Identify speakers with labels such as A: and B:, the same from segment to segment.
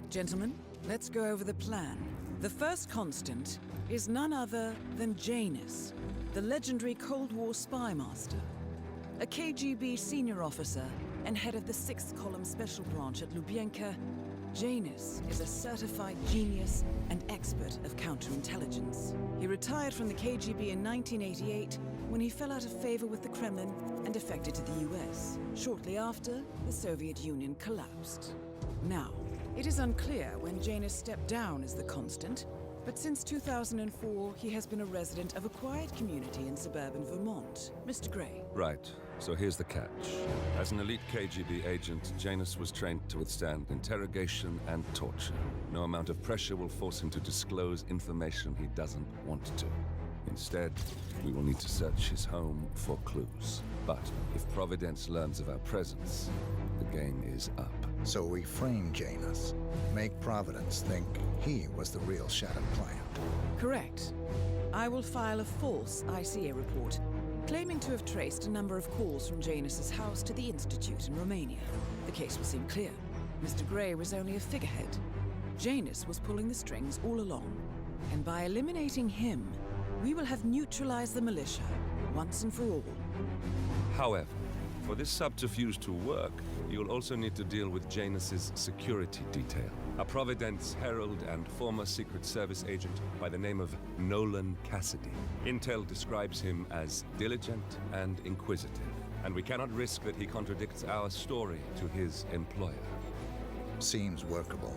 A: Gentlemen, let's go over the plan. The first constant is none other than Janus, the legendary Cold War spy master. A KGB senior officer and head of the 6th Column Special Branch at Lubyanka, Janus is a certified genius and expert of counterintelligence. He retired from the KGB in 1988 when he fell out of favor with the Kremlin and defected to the US. Shortly after, the Soviet Union collapsed. Now, it is unclear when Janus stepped down as the constant, but since 2004, he has been a resident of a quiet community in suburban Vermont. Mr. Gray.
B: Right. So here's the catch. As an elite KGB agent, Janus was trained to withstand interrogation and torture. No amount of pressure will force him to disclose information he doesn't want to. Instead, we will need to search his home for clues. But if Providence learns of our presence, the game is up.
C: So we frame Janus, make Providence think he was the real Shattered client.
A: Correct. I will file a false ICA report, claiming to have traced a number of calls from Janus's house to the Institute in Romania. The case will seem clear. Mr. Gray was only a figurehead. Janus was pulling the strings all along. And by eliminating him, we will have neutralized the militia, once and for all.
B: However, for this subterfuge to work, you'll also need to deal with Janus's security detail. A Providence herald and former Secret Service agent by the name of Nolan Cassidy. Intel describes him as diligent and inquisitive, and we cannot risk that he contradicts our story to his employer.
C: Seems workable.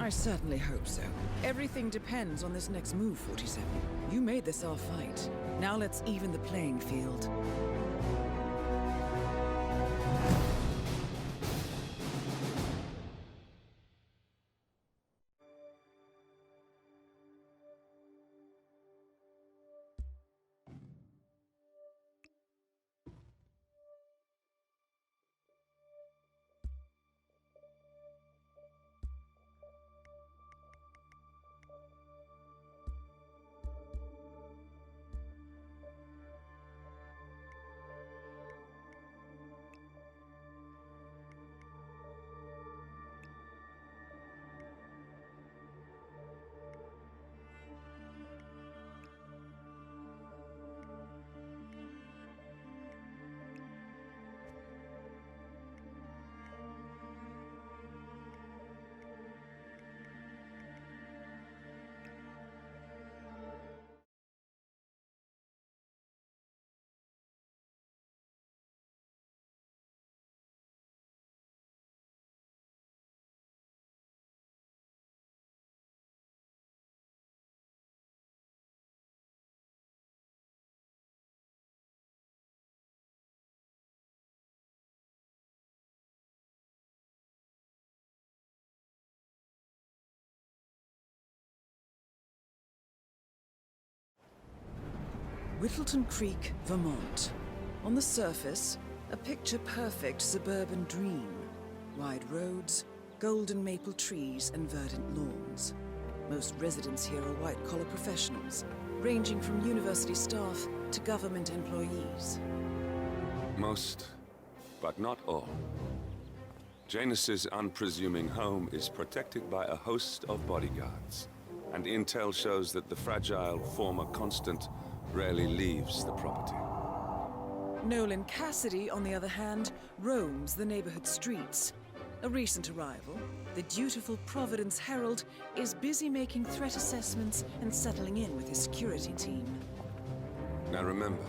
A: I certainly hope so. Everything depends on this next move, 47. You made this our fight. Now let's even the playing field. Whittleton Creek, Vermont. On the surface, a picture-perfect suburban dream. Wide roads, golden maple trees, and verdant lawns. Most residents here are white-collar professionals, ranging from university staff to government employees.
B: Most, but not all. Janus's unpresuming home is protected by a host of bodyguards, and intel shows that the fragile former constant rarely leaves the property.
A: Nolan Cassidy, on the other hand, roams the neighborhood streets. A recent arrival, the dutiful Providence Herald is busy making threat assessments and settling in with his security team.
B: Now remember,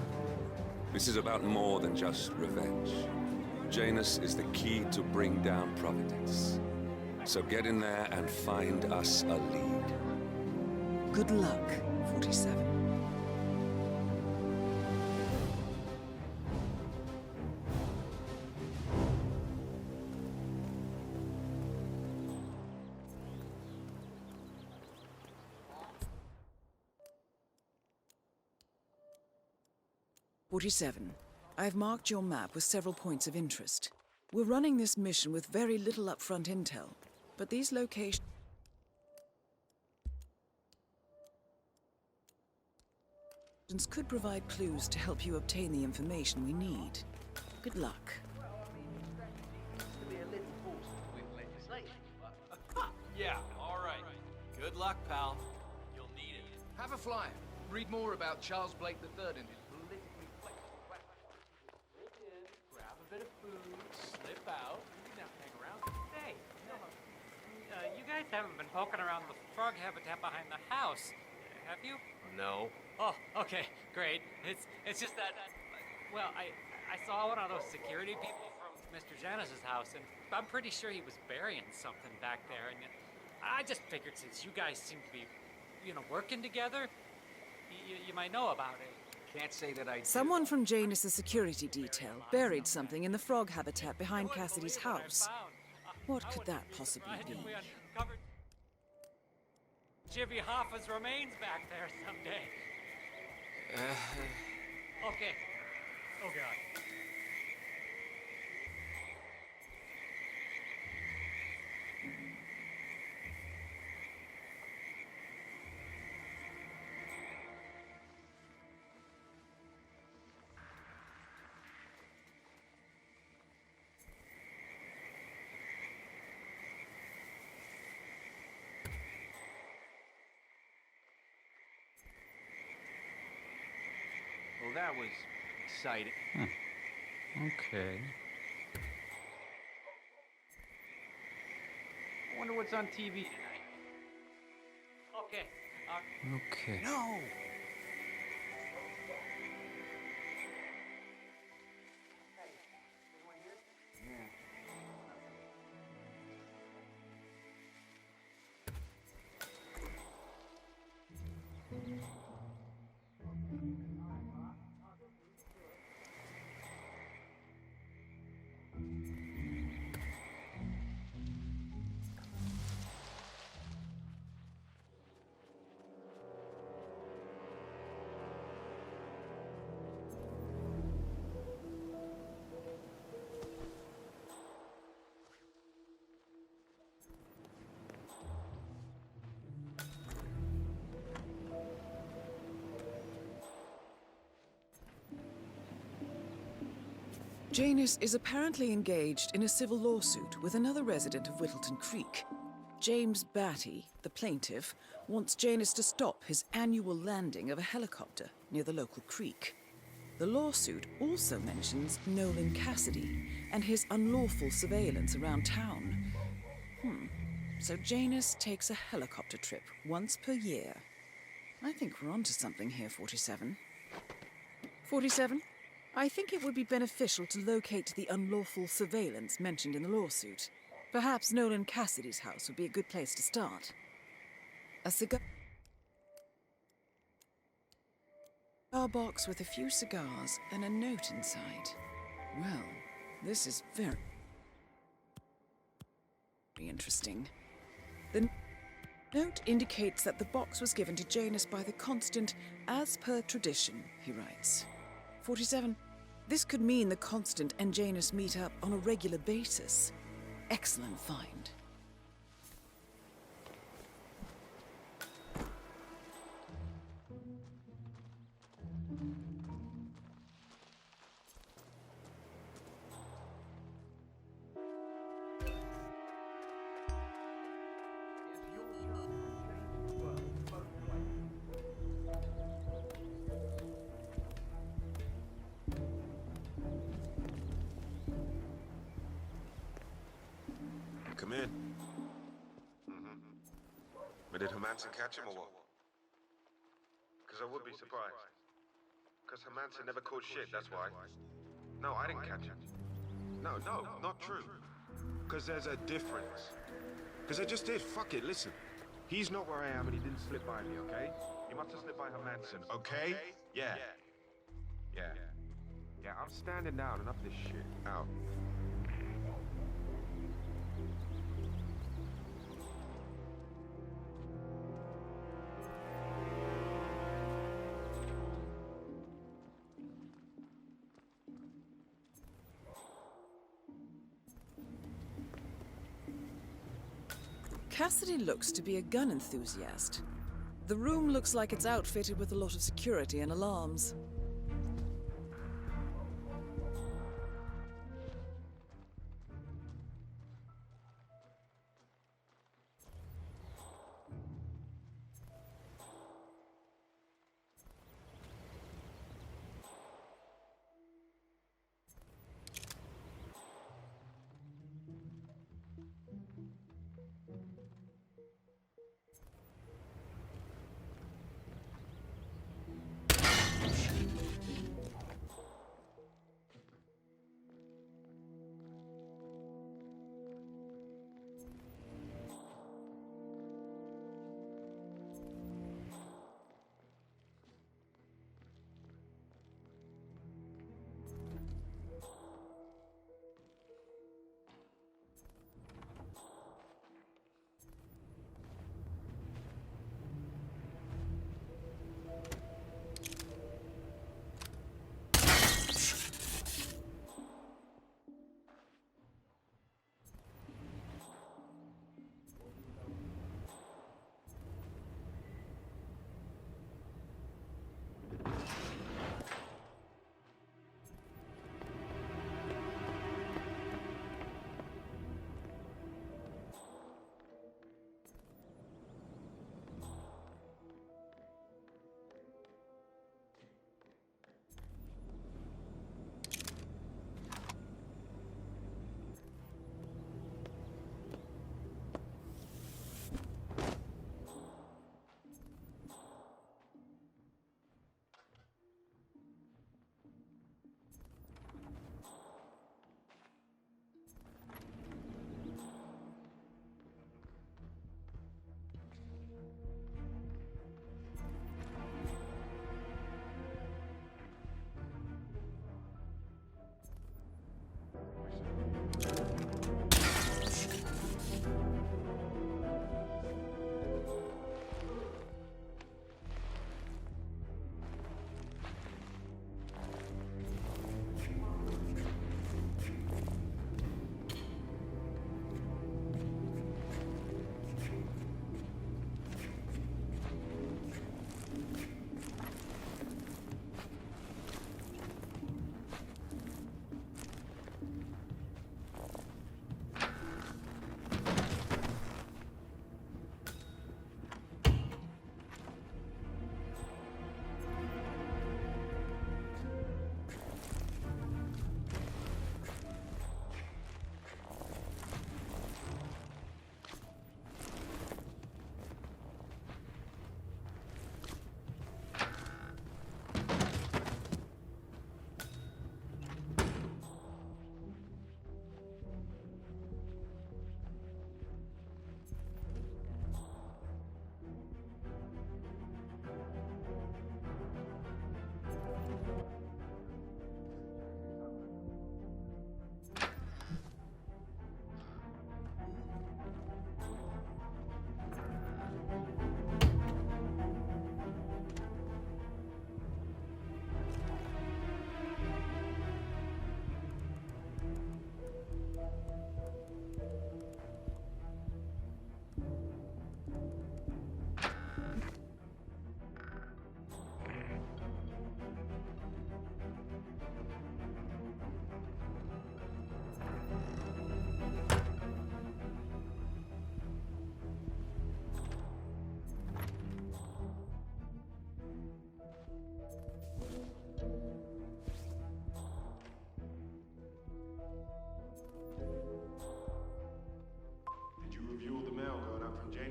B: this is about more than just revenge. Janus is the key to bring down Providence. So get in there and find us a lead.
A: Good luck, 47. I've marked your map with several points of interest. We're running this mission with very little upfront intel, but these locations could provide clues to help you obtain the information we need. Good luck.
D: Yeah, flyer. Read more about Charles Blake III and his politically flexible weapons.
E: Slip in, grab a bit of food, slip out. You can hang around. Hey, you guys haven't been poking around the frog habitat behind the house, have you?
D: No.
E: Oh, okay, great. It's just that, well, I saw one of those security people from Mr. Janice's house, and I'm pretty sure he was burying something back there, and I just figured since you guys seem to be, working together, you might know about it.
D: Can't say that I do.
A: Someone from Janus' security detail buried something in the frog habitat behind Cassidy's house. What could that possibly be?
E: We uncovered Jimmy Hoffa's remains back there someday. Okay. Oh, God.
D: Well, that was exciting.
E: Okay.
D: I wonder what's on TV tonight.
E: Okay.
F: Okay.
D: No!
A: Janus is apparently engaged in a civil lawsuit with another resident of Whittleton Creek. James Batty, the plaintiff, wants Janus to stop his annual landing of a helicopter near the local creek. The lawsuit also mentions Nolan Cassidy and his unlawful surveillance around town. So Janus takes a helicopter trip once per year. I think we're onto something here, 47. 47? I think it would be beneficial to locate the unlawful surveillance mentioned in the lawsuit. Perhaps Nolan Cassidy's house would be a good place to start. A cigar box with a few cigars and a note inside. Well, this is very interesting. The note indicates that the box was given to Janus by the Constant as per tradition, he writes. 47. This could mean the Constant and Janus meet up on a regular basis. Excellent find.
G: Come in. But did Hermanson catch him or what? Because I would be surprised. Because Hermanson never caught shit, that's why. No, I didn't catch him. No, not true. Because there's a difference. Because I just did, fuck it, listen. He's not where I am and he didn't slip by me, okay? He must have slipped by Hermanson, okay? Yeah. Yeah, I'm standing down and up this shit. Out.
A: Cassidy looks to be a gun enthusiast. The room looks like it's outfitted with a lot of security and alarms.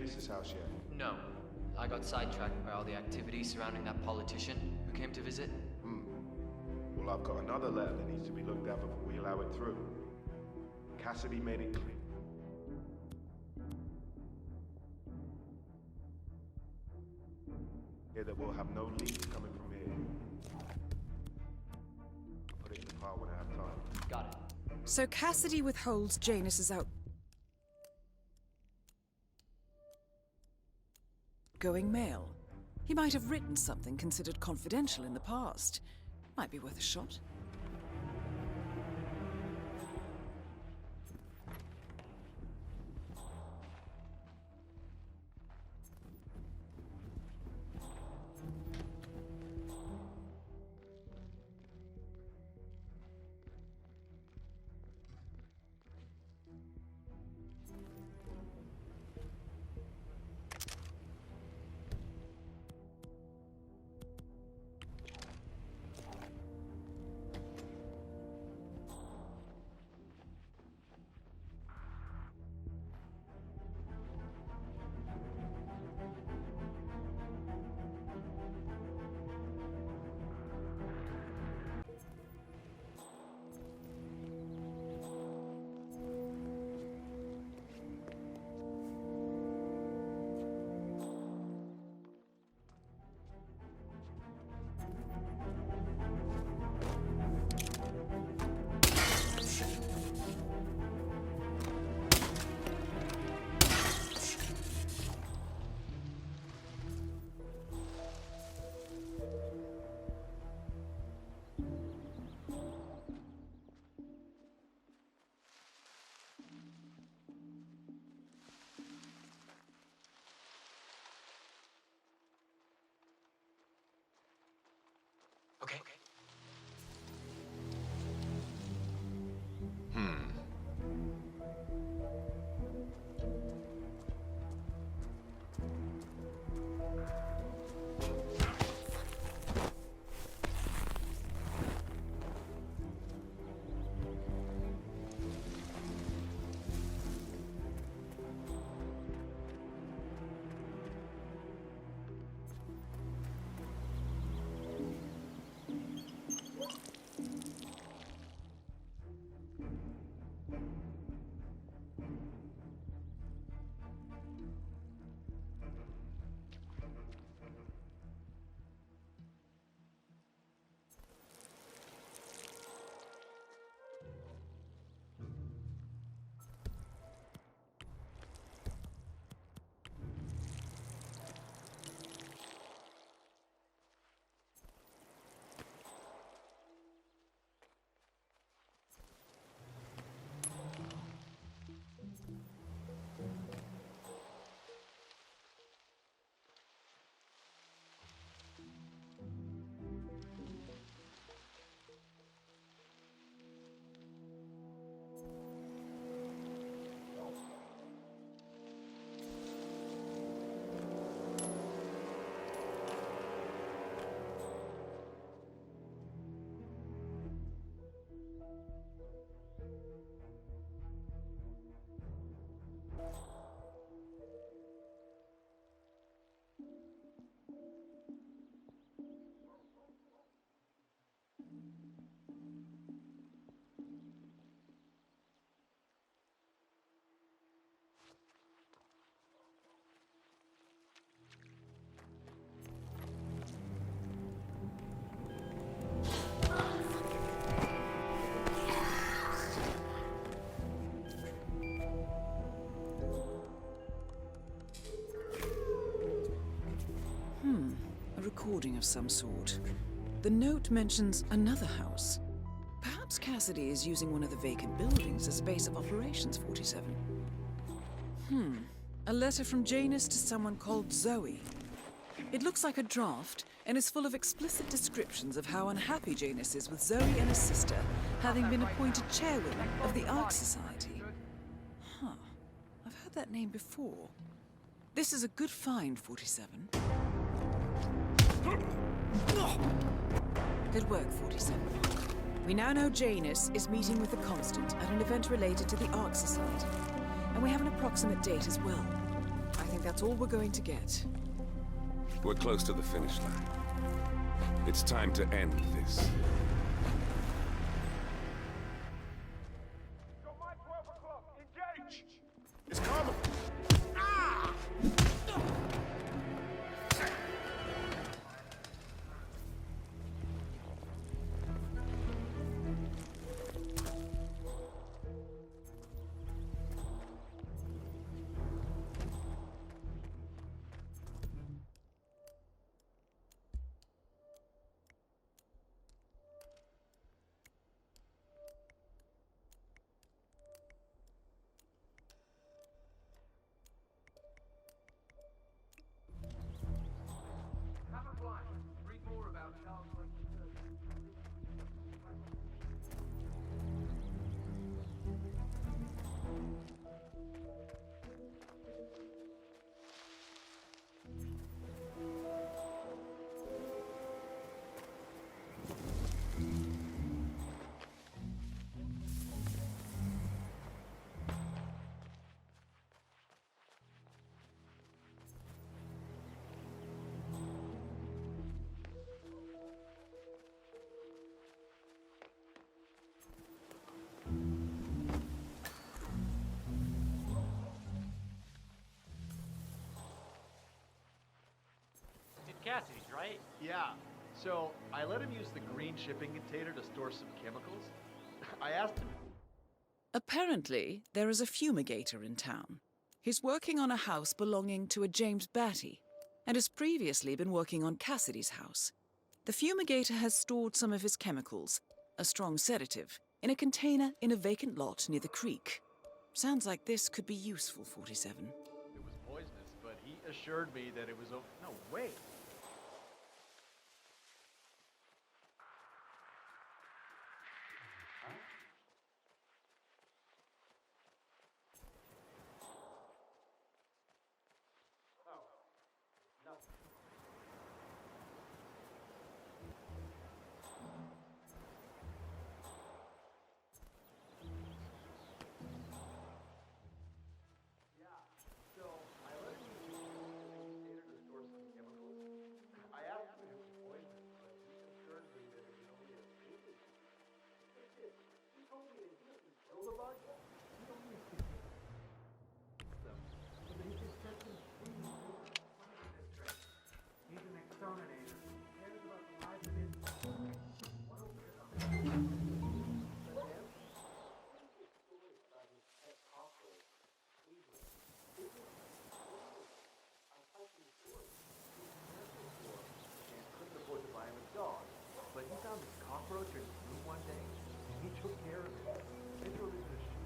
F: Janus's house yet?
H: No. I got sidetracked by all the activity surrounding that politician who came to visit.
F: Well, I've got another letter that needs to be looked at before we allow it through. Cassidy made it clear. That we'll have no leads coming from here. Put it in the file when I have time.
H: Got it.
A: So Cassidy withholds Janus's outgoing mail. He might have written something considered confidential in the past. Might be worth a shot.
H: Okay. Recording of some sort. The note mentions another house. Perhaps Cassidy is using one of the vacant buildings as a base of operations, 47. A letter from Janus to someone called Zoe. It looks like a draft and is full of explicit descriptions of how unhappy Janus is with Zoe and his sister having been appointed chairwoman of the Ark Society. I've heard that name before. This is a good find, 47. Good work, 47. We now know Janus is meeting with the Constant at an event related to the Ark Society, and we have an approximate date as well. I think
A: think that's all we're going to get.
B: We're close to the finish line. It's time to end this.
F: It's coming!
D: Read more about Charles Blake III.
E: Cassidy's, right?
I: Yeah. So I let him use the green shipping container to store some chemicals. I asked him.
A: Apparently, there is a fumigator in town. He's working on a house belonging to a James Batty, and has previously been working on Cassidy's house. The fumigator has stored some of his chemicals, a strong sedative, in a container in a vacant lot near the creek. Sounds like this could be useful, 47.
I: It was poisonous, but he assured me that it was. No, wait. But he found this cockroach in his room one day. He took care of it. They threw it in a shoebox.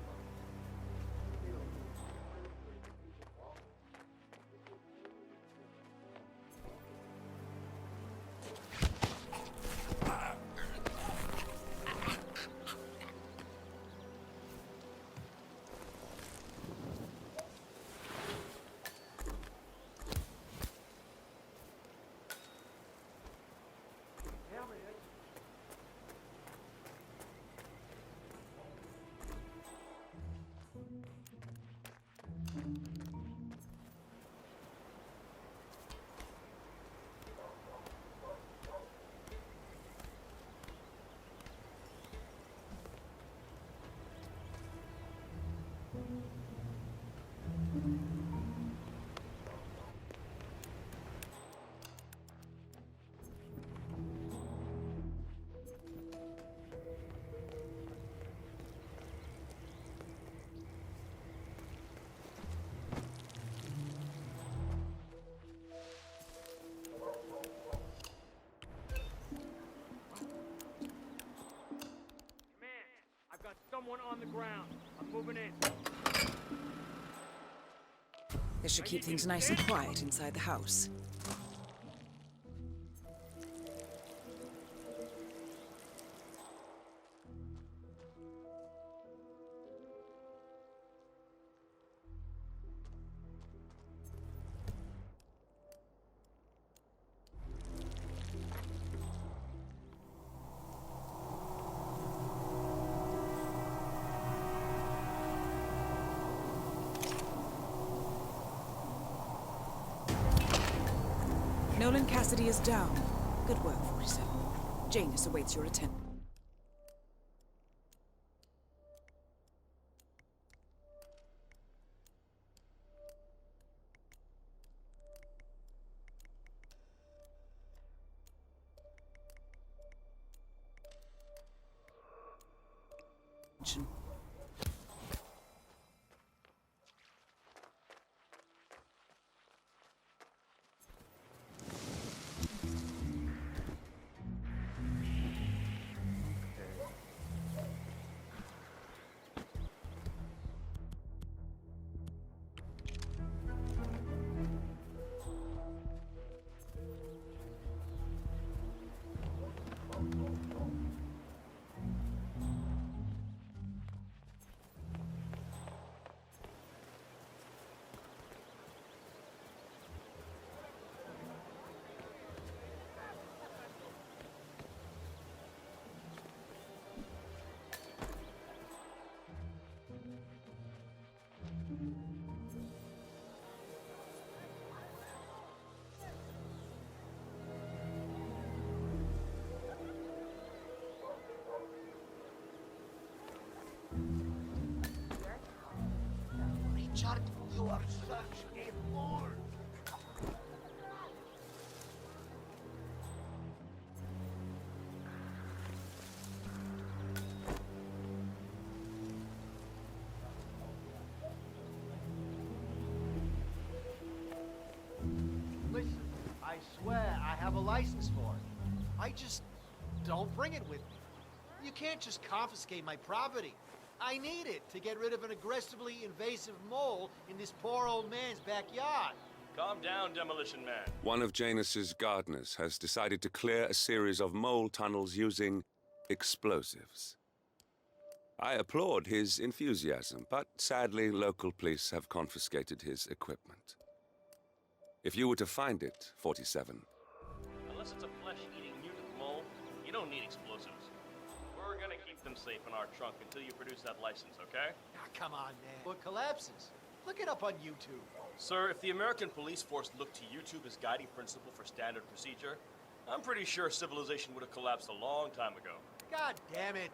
J: Someone on the ground. I'm moving in.
A: This should keep things nice and quiet inside the house.
H: Nolan Cassidy is down. Good work, 47. Janus awaits your attention.
J: Richard, you are such a fool.
I: Listen, I swear I have a license for it. I just don't bring it with me. You can't just confiscate my property. I need it to get rid of an aggressively invasive mole in this poor old man's backyard.
K: Calm down, Demolition Man.
B: One of Janus's gardeners has decided to clear a series of mole tunnels using explosives. I applaud his enthusiasm, but sadly, local police have confiscated his equipment. If you were to find it, 47.
K: Unless it's a flesh-eating mutant mole, you don't need explosives. We're gonna keep them safe in our trunk until you produce that license, okay?
I: Ah, come on, man. What collapses? Look it up on YouTube.
K: Sir, if the American police force looked to YouTube as guiding principle for standard procedure, I'm pretty sure civilization would have collapsed a long time ago.
I: God damn it.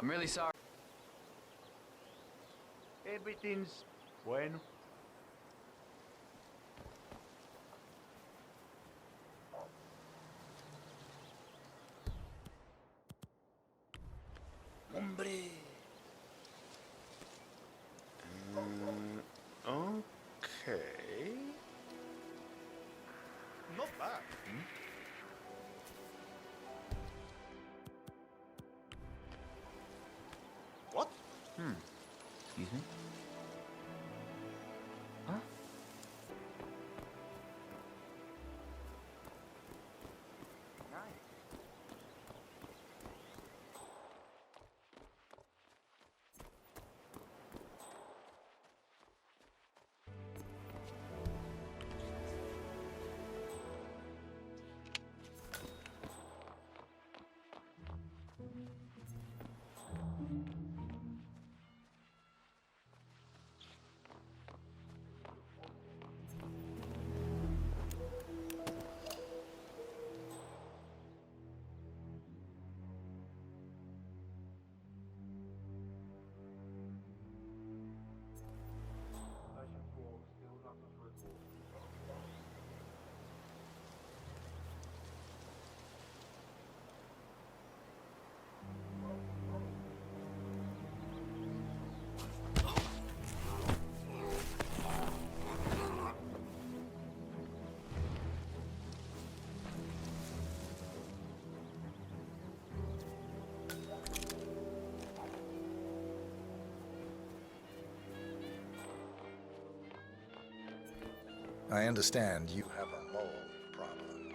D: I'm really sorry.
I: Everything's bueno.
F: Hombre. Okay. Not bad. What?
D: Excuse me? Huh?
C: I understand you have a mole problem.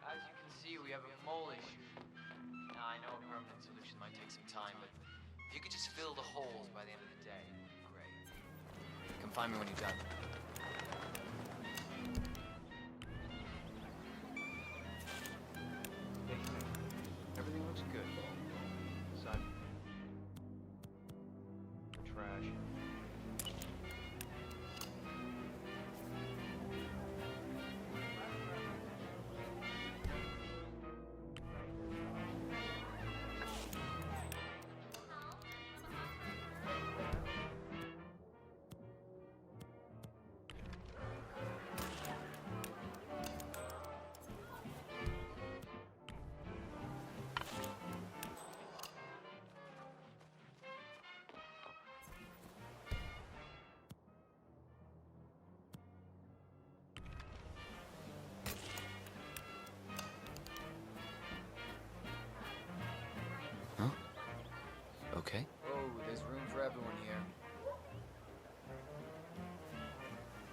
L: As you can see, we have a mole issue. Now, I know a permanent solution might take some time, but if you could just fill the holes by the end of the day, great. Come find me when you're done. Everything looks good. Aside from trash. Okay. Oh, there's room for everyone here.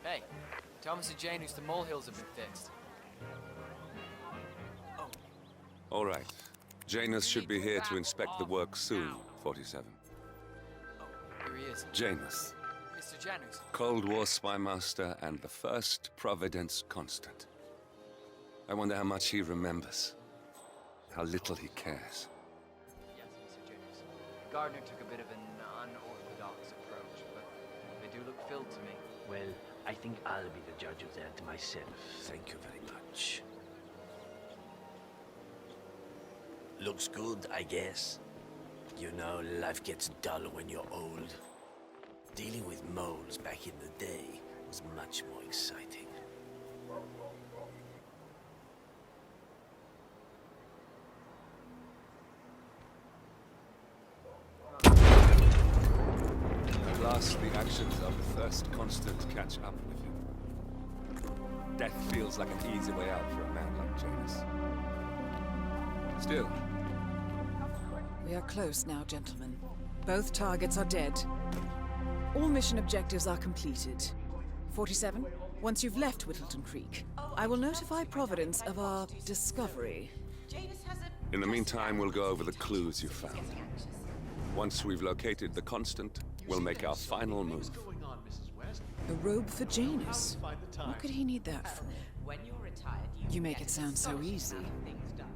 L: Hey, tell Mr. Janus the molehills have been fixed.
B: All right. Janus should be here to inspect the work soon, 47.
L: Here he is.
B: Janus,
L: Mr. Janus.
B: Cold War spy master and the first Providence constant. I wonder how much he remembers. How little he cares.
L: Yes, Mr. Janus. Gardner took a bit of an unorthodox approach, but they do look filled to me.
M: Well, I think I'll be the judge of that myself. Thank you very much. Looks good, I guess. You know, life gets dull when you're old. Dealing with moles back in the day was much more exciting.
B: At last, the actions of the first constant catch up with you. Death feels like an easy way out for a man like Janus. Still,
H: We are close now, gentlemen. Both targets are dead. All mission objectives are completed. 47, once you've left Whittleton Creek, I will notify Providence of our discovery.
B: in the meantime, we'll go over the clues you found. Once we've located the constant, we'll make our final move.
H: A robe for Janus? What could he need that for?
N: When you're retired,
H: You make it sound so easy.
N: things done.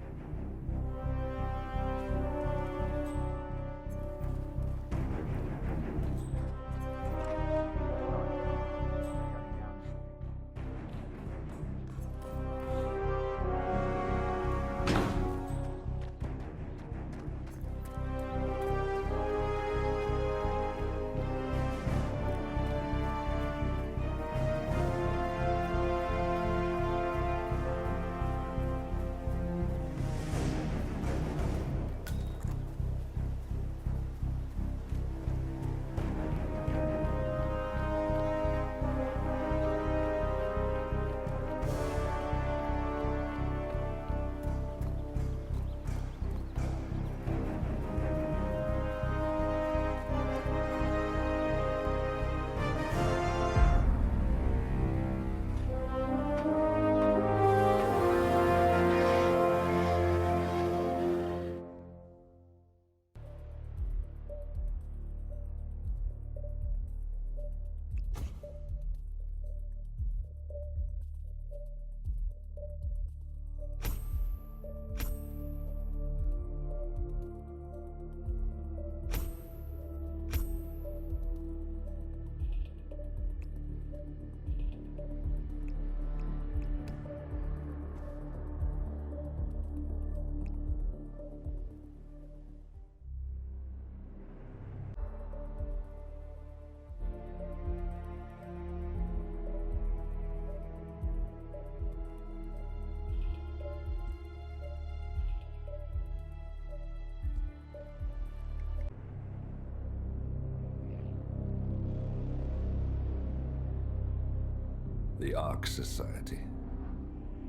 B: The Ark Society.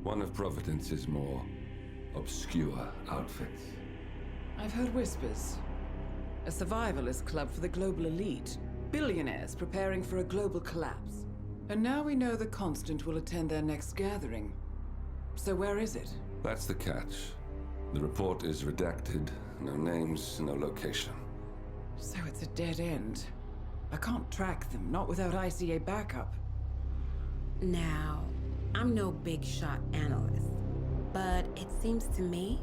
B: One of Providence's more obscure outfits.
H: I've heard whispers. A survivalist club for the global elite. Billionaires preparing for a global collapse. And now we know the Constant will attend their next gathering. So where is it?
B: That's the catch. The report is redacted. No names, no location.
H: So it's a dead end. I can't track them, not without ICA backup.
N: Now, I'm no big shot analyst, but it seems to me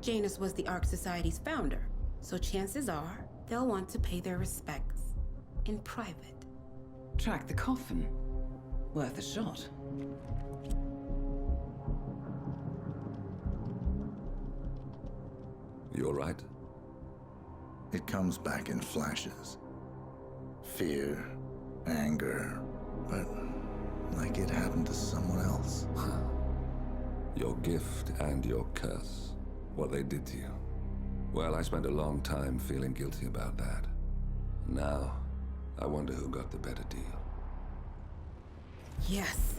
N: Janus was the Ark Society's founder, so chances are they'll want to pay their respects in private.
H: Track the coffin. Worth a shot.
B: You all right?
C: It comes back in flashes. Fear, anger, but like it happened to someone else.
B: Your gift and your curse. What they did to you. Well, I spent a long time feeling guilty about that. Now, I wonder who got the better deal.
N: Yes.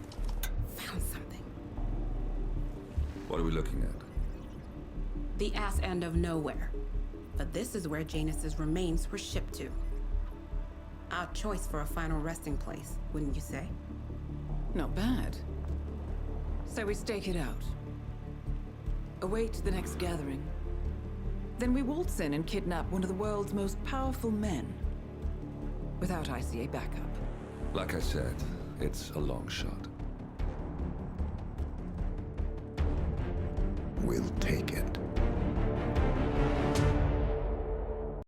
N: Found something.
B: What are we looking at?
N: The ass end of nowhere. But this is where Janus's remains were shipped to. Odd choice for a final resting place, wouldn't you say?
H: Not bad. So we stake it out. Await the next gathering. Then we waltz in and kidnap one of the world's most powerful men. Without ICA backup.
B: Like I said, it's a long shot.
C: We'll take it.